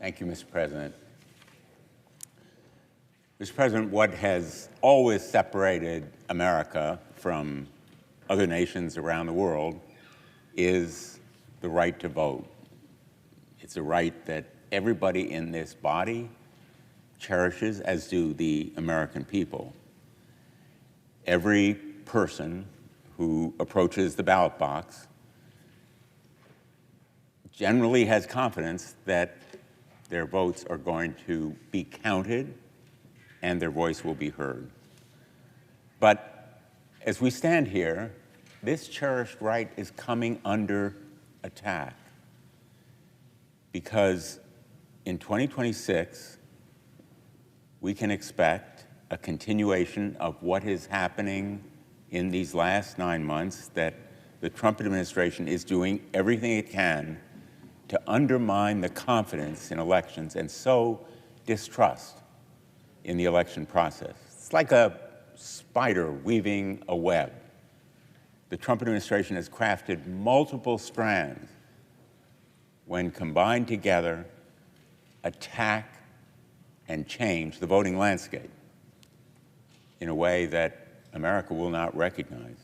Thank you, Mr. President. Mr. President, what has always separated America from other nations around the world is the right to vote. It's a right that everybody in this body cherishes, as do the American people. Every person who approaches the ballot box generally has confidence that their votes are going to be counted and their voice will be heard. But as we stand here, this cherished right is coming under attack because in 2026, we can expect a continuation of what is happening in these last 9 months, that the Trump administration is doing everything it can to undermine the confidence in elections and sow distrust in the election process. It's like a spider weaving a web. The Trump administration has crafted multiple strands when combined together attack and change the voting landscape in a way that America will not recognize.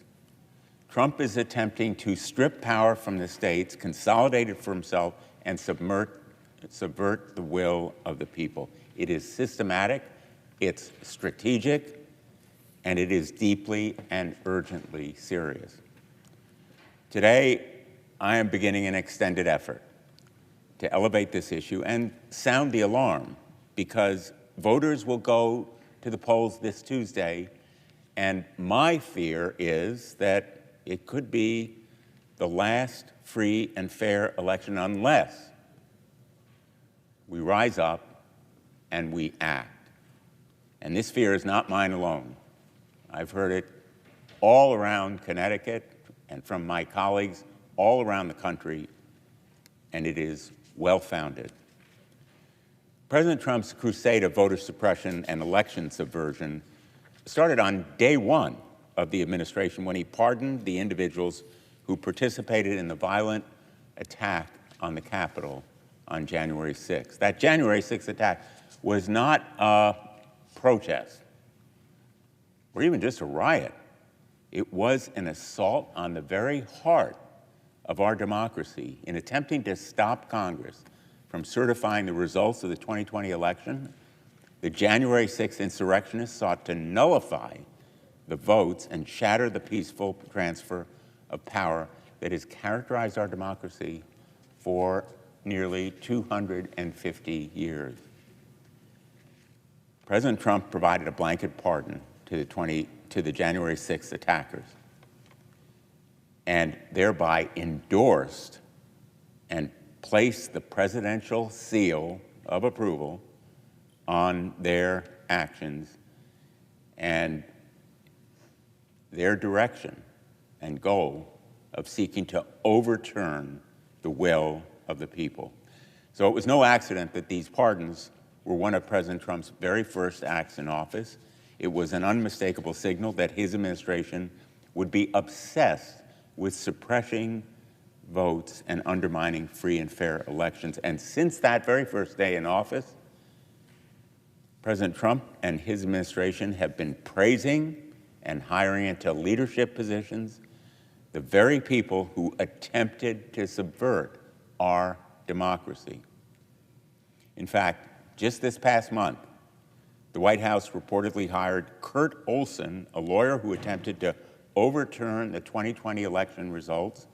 Trump is attempting to strip power from the states, consolidate it for himself, and subvert the will of the people. It is systematic, it's strategic, and it is deeply and urgently serious. Today, I am beginning an extended effort to elevate this issue and sound the alarm, because voters will go to the polls this Tuesday, and my fear is that it could be the last free and fair election unless we rise up and we act. And this fear is not mine alone. I've heard it all around Connecticut and from my colleagues all around the country, and it is well-founded. President Trump's crusade of voter suppression and election subversion started on day one of the administration when he pardoned the individuals who participated in the violent attack on the Capitol on January 6th. That January 6th attack was not a protest or even just a riot. It was an assault on the very heart of our democracy in attempting to stop Congress from certifying the results of the 2020 election. The January 6th insurrectionists sought to nullify the votes and shatter the peaceful transfer of power that has characterized our democracy for nearly 250 years. President Trump provided a blanket pardon to the January 6th attackers and thereby endorsed and placed the presidential seal of approval on their actions and their direction and goal of seeking to overturn the will of the people. So it was no accident that these pardons were one of President Trump's very first acts in office. It was an unmistakable signal that his administration would be obsessed with suppressing votes and undermining free and fair elections. And since that very first day in office, President Trump and his administration have been praising and hiring into leadership positions the very people who attempted to subvert our democracy. In fact, just this past month, the White House reportedly hired Kurt Olson, a lawyer who attempted to overturn the 2020 election results,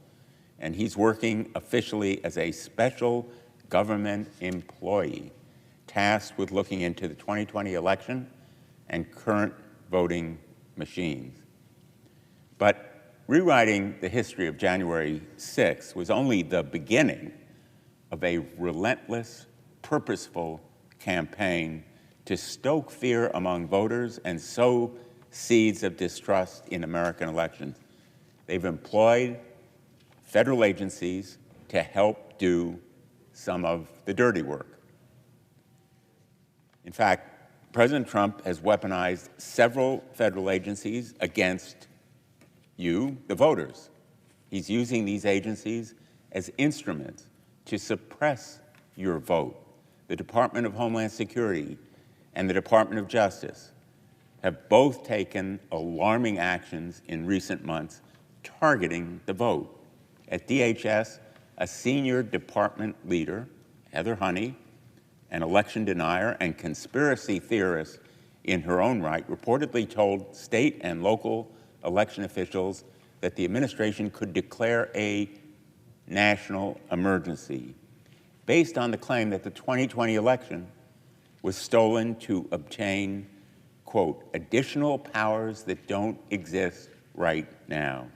and he's working officially as a special government employee tasked with looking into the 2020 election and current voting machines. But rewriting the history of January 6th was only the beginning of a relentless, purposeful campaign to stoke fear among voters and sow seeds of distrust in American elections. They've employed federal agencies to help do some of the dirty work. In fact, President Trump has weaponized several federal agencies against you, the voters. He's using these agencies as instruments to suppress your vote, the Department of Homeland Security, and the Department of Justice have both taken alarming actions in recent months targeting the vote. At DHS, a senior department leader, Heather Honey, an election denier and conspiracy theorist in her own right, reportedly told state and local election officials that the administration could declare a national emergency based on the claim that the 2020 election was stolen to obtain, quote, additional powers that don't exist right now,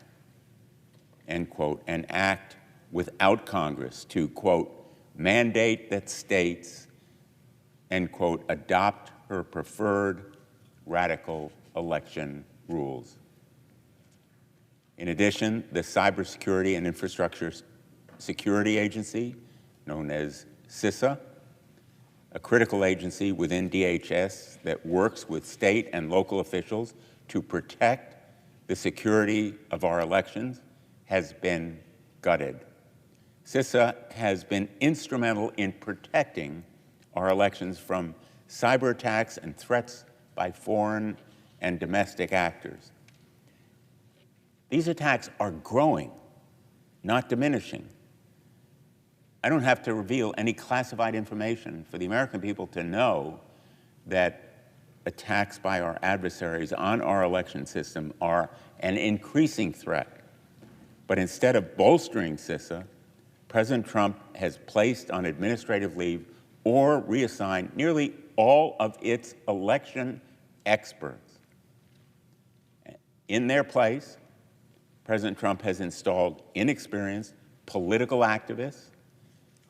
end quote, and act without Congress to, quote, mandate that states, end quote, adopt her preferred radical election rules. In addition, the Cybersecurity and Infrastructure Security Agency, known as CISA, a critical agency within DHS that works with state and local officials to protect the security of our elections, has been gutted. CISA has been instrumental in protecting our elections from cyber attacks and threats by foreign and domestic actors. These attacks are growing, not diminishing. I don't have to reveal any classified information for the American people to know that attacks by our adversaries on our election system are an increasing threat. But instead of bolstering CISA, President Trump has placed on administrative leave or reassigned nearly all of its election experts. In their place, President Trump has installed inexperienced political activists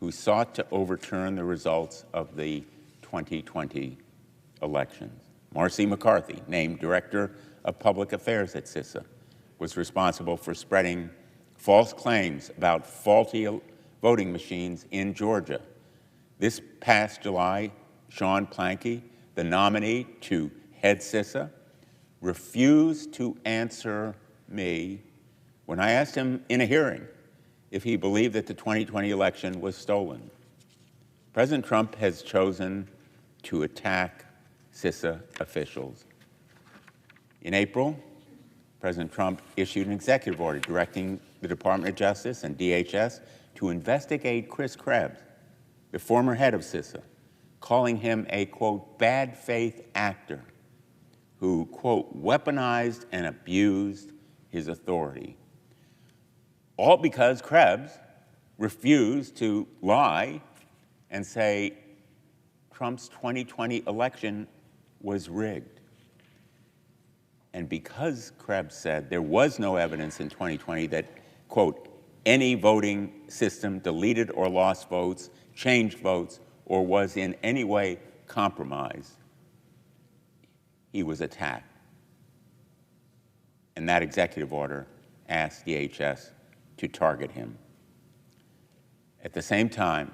who sought to overturn the results of the 2020 elections. Marcy McCarthy, named Director of Public Affairs at CISA, was responsible for spreading false claims about faulty voting machines in Georgia. This past July, Sean Planky, the nominee to head CISA, refused to answer me when I asked him in a hearing if he believed that the 2020 election was stolen. President Trump has chosen to attack CISA officials. In April, President Trump issued an executive order directing the Department of Justice and DHS to investigate Chris Krebs, the former head of CISA, calling him a, quote, bad faith actor who, quote, weaponized and abused his authority. All because Krebs refused to lie and say Trump's 2020 election was rigged. And because Krebs said there was no evidence in 2020 that, quote, any voting system deleted or lost votes, changed votes, or was in any way compromised, he was attacked. And that executive order asked DHS to target him. At the same time,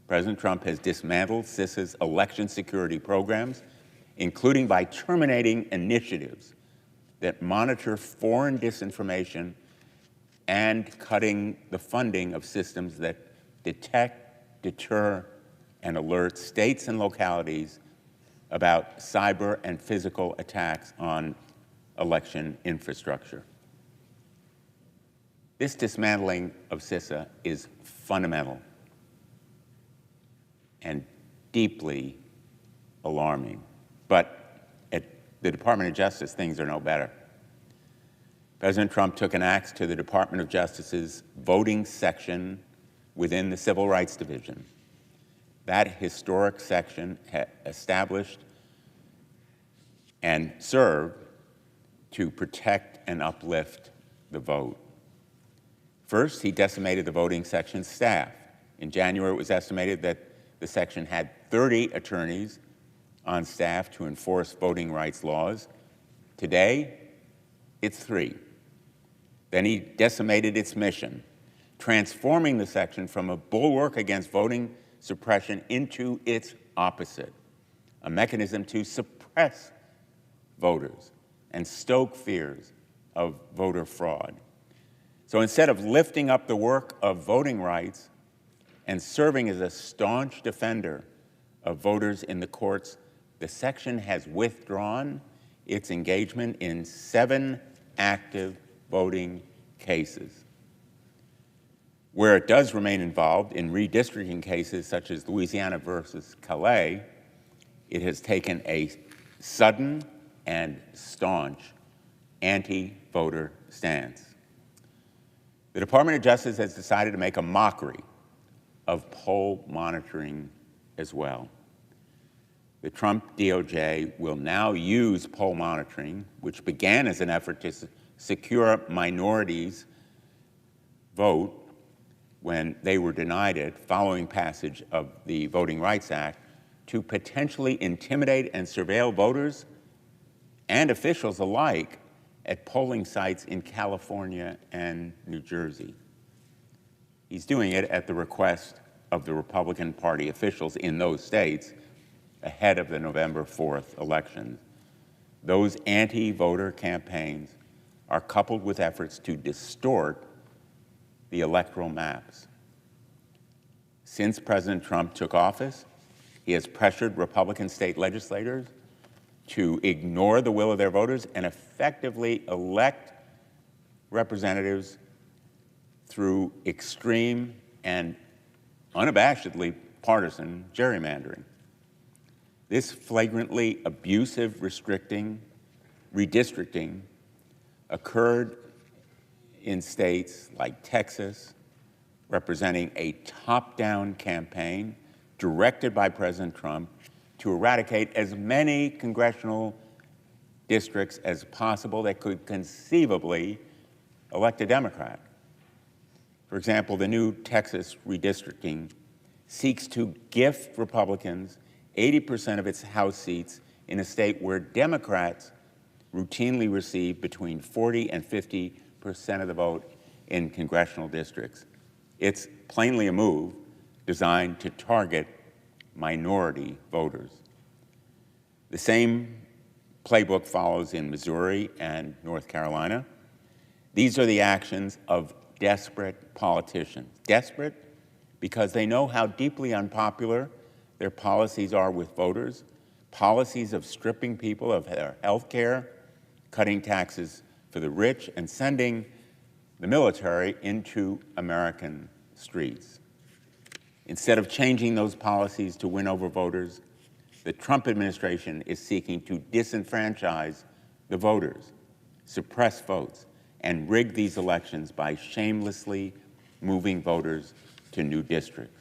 President Trump has dismantled CISA's election security programs, including by terminating initiatives that monitor foreign disinformation and cutting the funding of systems that detect, deter, and alert states and localities about cyber and physical attacks on election infrastructure. This dismantling of CISA is fundamental and deeply alarming. But at the Department of Justice, things are no better. President Trump took an axe to the Department of Justice's voting section within the Civil Rights Division. That historic section established and served to protect and uplift the vote. First, he decimated the voting section's staff. In January, it was estimated that the section had 30 attorneys on staff to enforce voting rights laws. Today, it's 3. Then he decimated its mission, transforming the section from a bulwark against voting suppression into its opposite, a mechanism to suppress voters and stoke fears of voter fraud. So instead of lifting up the work of voting rights and serving as a staunch defender of voters in the courts, the section has withdrawn its engagement in 7 active voting cases. Where it does remain involved in redistricting cases such as Louisiana versus Calais, it has taken a sudden and staunch anti-voter stance. The Department of Justice has decided to make a mockery of poll monitoring as well. The Trump DOJ will now use poll monitoring, which began as an effort to secure minorities' vote when they were denied it following passage of the Voting Rights Act, to potentially intimidate and surveil voters and officials alike at polling sites in California and New Jersey. He's doing it at the request of the Republican Party officials in those states ahead of the November 4th elections. Those anti-voter campaigns are coupled with efforts to distort the electoral maps. Since President Trump took office, he has pressured Republican state legislators to ignore the will of their voters and effectively elect representatives through extreme and unabashedly partisan gerrymandering. This flagrantly abusive redistricting occurred in states like Texas, representing a top-down campaign directed by President Trump to eradicate as many congressional districts as possible that could conceivably elect a Democrat. For example, the new Texas redistricting seeks to gift Republicans 80% of its House seats in a state where Democrats routinely receive between 40 and 50% of the vote in congressional districts. It's plainly a move designed to target minority voters. The same playbook follows in Missouri and North Carolina. These are the actions of desperate politicians. Desperate because they know how deeply unpopular their policies are with voters, policies of stripping people of their health care, cutting taxes for the rich, and sending the military into American streets. Instead of changing those policies to win over voters, the Trump administration is seeking to disenfranchise the voters, suppress votes, and rig these elections by shamelessly moving voters to new districts.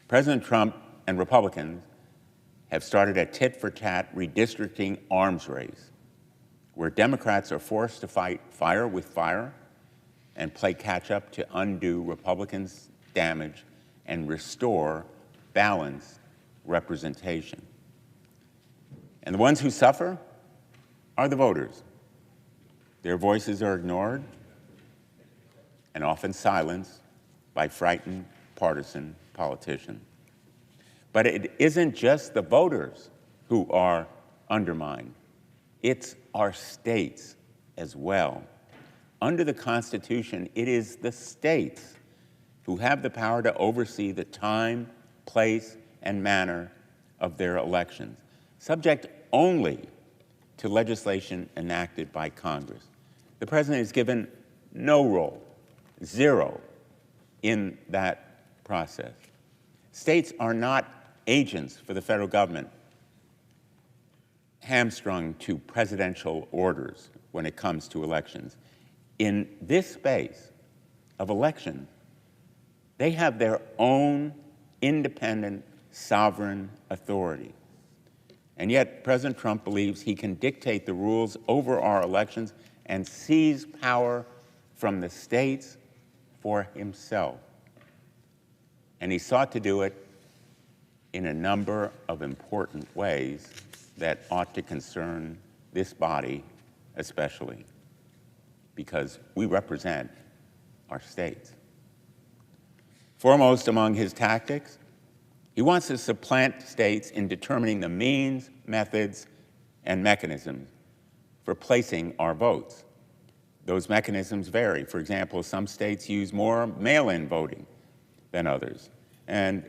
President Trump and Republicans have started a tit-for-tat redistricting arms race, where Democrats are forced to fight fire with fire and play catch-up to undo Republicans' damage and restore balanced representation. And the ones who suffer are the voters. Their voices are ignored and often silenced by frightened partisan politicians. But it isn't just the voters who are undermined. It's our states as well. Under the Constitution, it is the states who have the power to oversee the time, place, and manner of their elections, subject only to legislation enacted by Congress. The president is given no role, zero, in that process. States are not agents for the federal government, hamstrung to presidential orders when it comes to elections. In this space of elections, they have their own independent, sovereign authority. And yet, President Trump believes he can dictate the rules over our elections and seize power from the states for himself. And he sought to do it in a number of important ways that ought to concern this body especially, because we represent our states. Foremost among his tactics, he wants to supplant states in determining the means, methods, and mechanisms for placing our votes. Those mechanisms vary. For example, some states use more mail-in voting than others, and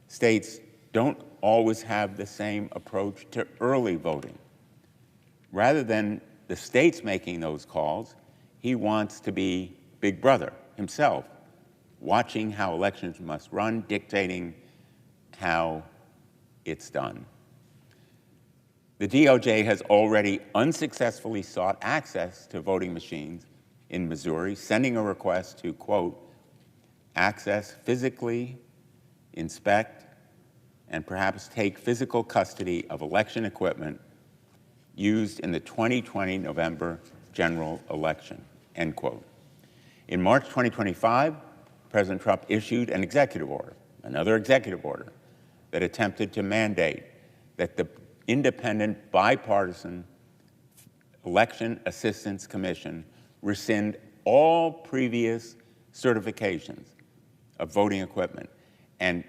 states don't always have the same approach to early voting. Rather than the states making those calls, he wants to be Big Brother himself, watching how elections must run, dictating how it's done. The DOJ has already unsuccessfully sought access to voting machines in Missouri, sending a request to, quote, access, physically inspect, and perhaps take physical custody of election equipment used in the 2020 November general election, end quote. In March 2025, President Trump issued an executive order, another executive order, that attempted to mandate that the independent bipartisan Election Assistance Commission rescind all previous certifications of voting equipment and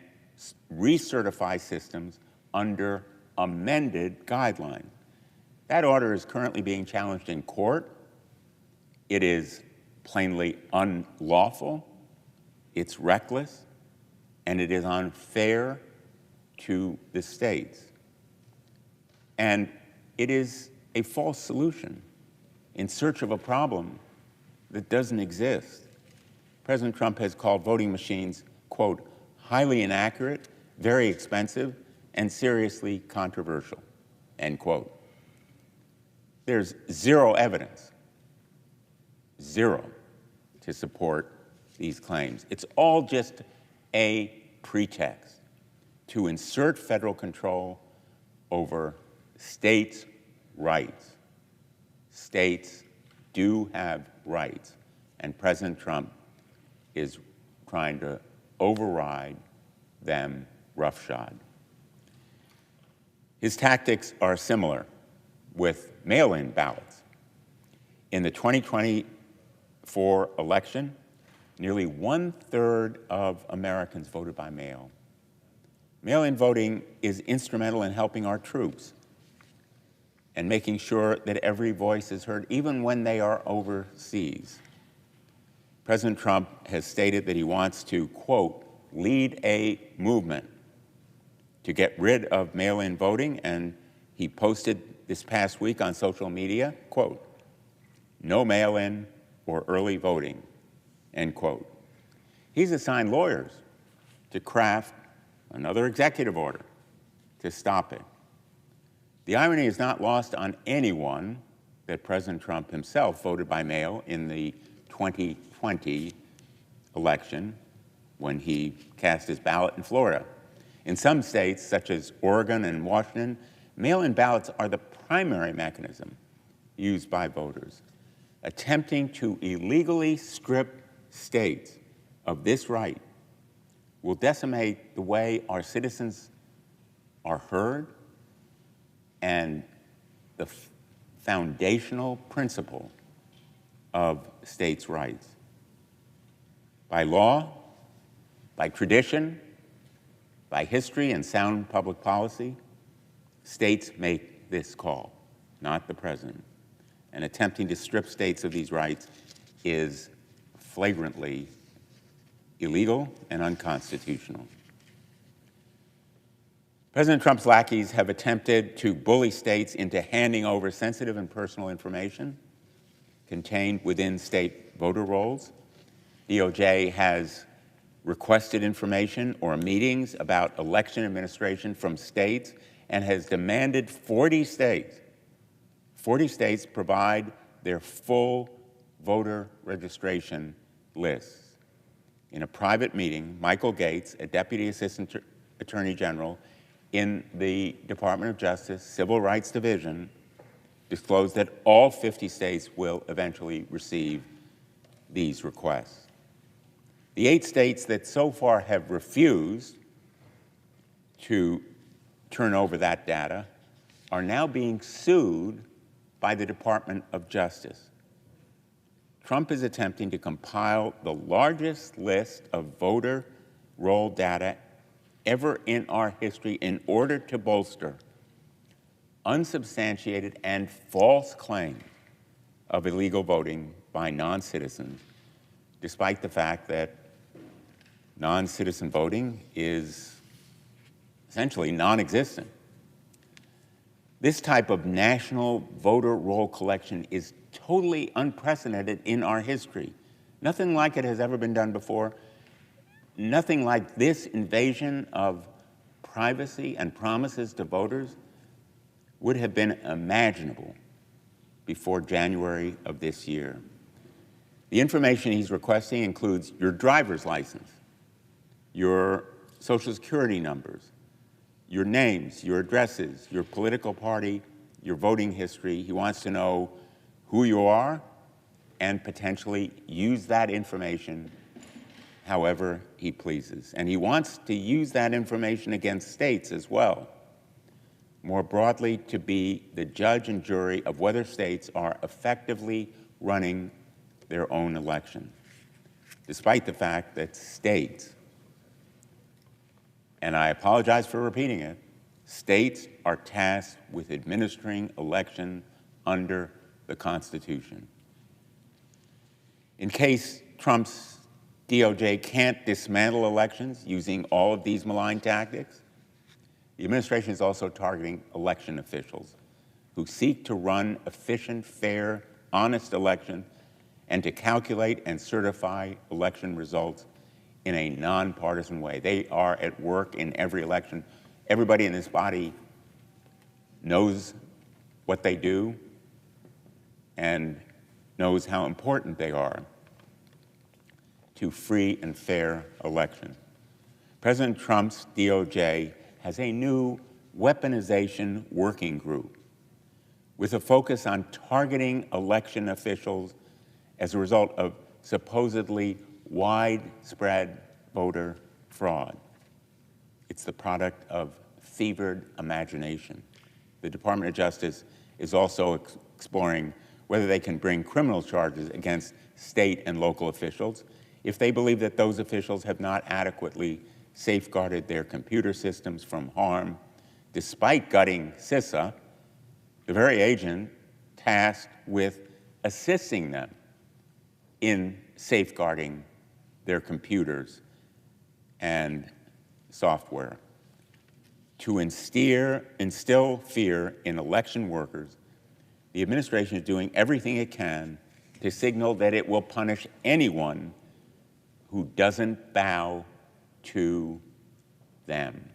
recertify systems under amended guidelines. That order is currently being challenged in court. It is plainly unlawful, it's reckless, and it is unfair to the states. And it is a false solution in search of a problem that doesn't exist. President Trump has called voting machines, quote, highly inaccurate, very expensive, and seriously controversial, end quote. There's zero evidence, zero, to support these claims. It's all just a pretext to insert federal control over states' rights. States do have rights, and President Trump is trying to override them roughshod. His tactics are similar with mail-in ballots. In the 2024 election, nearly 1/3 of Americans voted by mail. Mail-in voting is instrumental in helping our troops and making sure that every voice is heard, even when they are overseas. President Trump has stated that he wants to, quote, lead a movement to get rid of mail-in voting, and he posted this past week on social media, quote, no mail-in or early voting, end quote. He's assigned lawyers to craft another executive order to stop it. The irony is not lost on anyone that President Trump himself voted by mail in the 2020 election when he cast his ballot in Florida. In some states, such as Oregon and Washington, mail-in ballots are the primary mechanism used by voters. Attempting to illegally strip states of this right will decimate the way our citizens are heard and the foundational principle of states' rights. By law, by tradition, by history and sound public policy, states make this call, not the president. And attempting to strip states of these rights is flagrantly illegal and unconstitutional. President Trump's lackeys have attempted to bully states into handing over sensitive and personal information contained within state voter rolls. DOJ has requested information or meetings about election administration from states and has demanded 40 states provide their full voter registration lists. In a private meeting, Michael Gates, a Deputy Assistant Attorney General in the Department of Justice Civil Rights Division, disclosed that all 50 states will eventually receive these requests. The 8 states that so far have refused to turn over that data are now being sued by the Department of Justice. Trump is attempting to compile the largest list of voter roll data ever in our history in order to bolster unsubstantiated and false claims of illegal voting by non-citizens, despite the fact that non-citizen voting is essentially non-existent. This type of national voter roll collection is totally unprecedented in our history. Nothing like it has ever been done before. Nothing like this invasion of privacy and promises to voters would have been imaginable before January of this year. The information he's requesting includes your driver's license, your Social Security numbers, your names, your addresses, your political party, your voting history. He wants to know who you are and potentially use that information however he pleases. And he wants to use that information against states as well, more broadly to be the judge and jury of whether states are effectively running their own election, despite the fact that states, and I apologize for repeating it, states are tasked with administering election under the Constitution. In case Trump's DOJ can't dismantle elections using all of these malign tactics, the administration is also targeting election officials who seek to run efficient, fair, honest elections and to calculate and certify election results in a nonpartisan way. They are at work in every election. Everybody in this body knows what they do and knows how important they are to free and fair elections. President Trump's DOJ has a new weaponization working group with a focus on targeting election officials as a result of supposedly widespread voter fraud. It's the product of fevered imagination. The Department of Justice is also exploring whether they can bring criminal charges against state and local officials if they believe that those officials have not adequately safeguarded their computer systems from harm, despite gutting CISA, the very agent tasked with assisting them in safeguarding their computers and software. To instill fear in election workers, the administration is doing everything it can to signal that it will punish anyone who doesn't bow to them.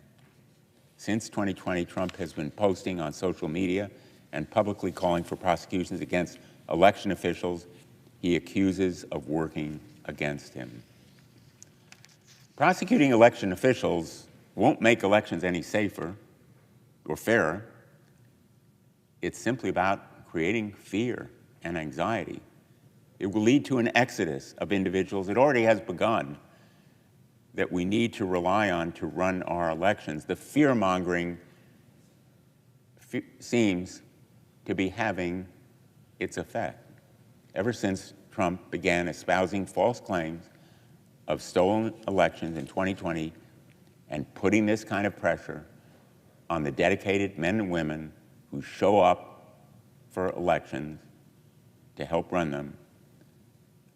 Since 2020, Trump has been posting on social media and publicly calling for prosecutions against election officials he accuses of working against him. Prosecuting election officials won't make elections any safer or fairer. It's simply about creating fear and anxiety. It will lead to an exodus of individuals. It already has begun that we need to rely on to run our elections. The fear-mongering seems to be having its effect. Ever since Trump began espousing false claims of stolen elections in 2020 and putting this kind of pressure on the dedicated men and women who show up for elections to help run them,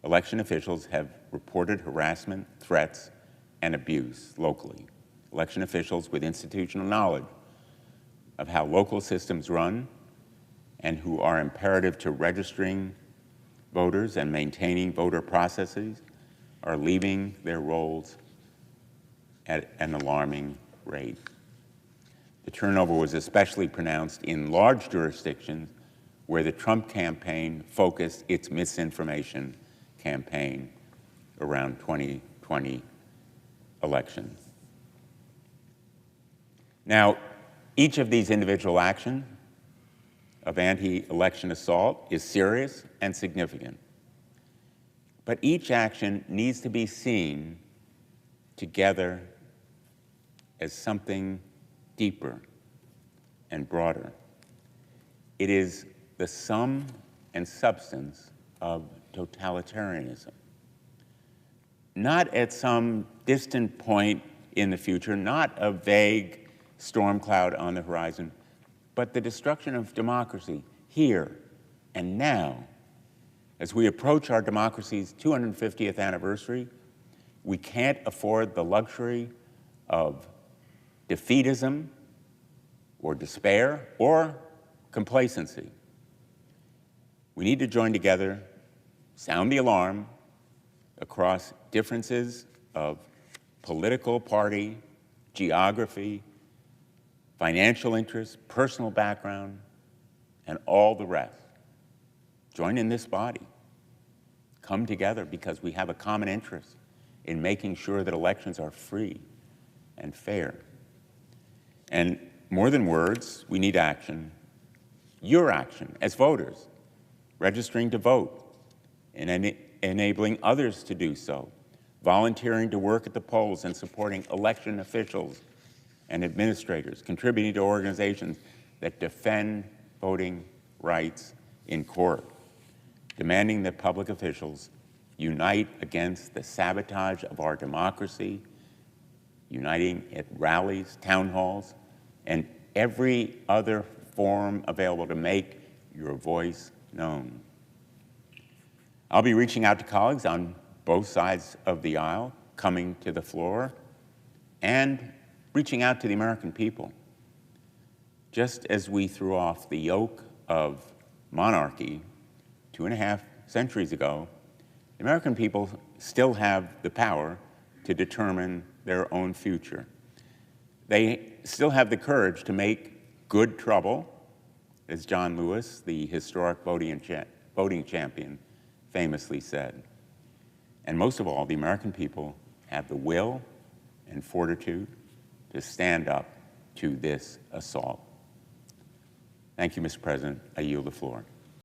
election officials have reported harassment, threats, and abuse locally. Election officials with institutional knowledge of how local systems run and who are imperative to registering voters and maintaining voter processes are leaving their roles at an alarming rate. The turnover was especially pronounced in large jurisdictions where the Trump campaign focused its misinformation campaign around 2020 elections. Now, each of these individual actions of anti-election assault is serious and significant, but each action needs to be seen together as something deeper and broader. It is the sum and substance of totalitarianism. Not at some distant point in the future, not a vague storm cloud on the horizon, but the destruction of democracy here and now. As we approach our democracy's 250th anniversary, we can't afford the luxury of defeatism or despair or complacency. We need to join together, sound the alarm across differences of political party, geography, financial interests, personal background, and all the rest. Join in this body. Come together because we have a common interest in making sure that elections are free and fair. And more than words, we need action. Your action as voters, registering to vote and enabling others to do so, volunteering to work at the polls and supporting election officials and administrators, contributing to organizations that defend voting rights in court, demanding that public officials unite against the sabotage of our democracy, uniting at rallies, town halls, and every other forum available to make your voice known. I'll be reaching out to colleagues on both sides of the aisle, coming to the floor, and reaching out to the American people. Just as we threw off the yoke of monarchy 2.5 centuries ago, the American people still have the power to determine their own future. They still have the courage to make good trouble, as John Lewis, the historic voting champion, famously said. And most of all, the American people have the will and fortitude to stand up to this assault. Thank you, Mr. President. I yield the floor.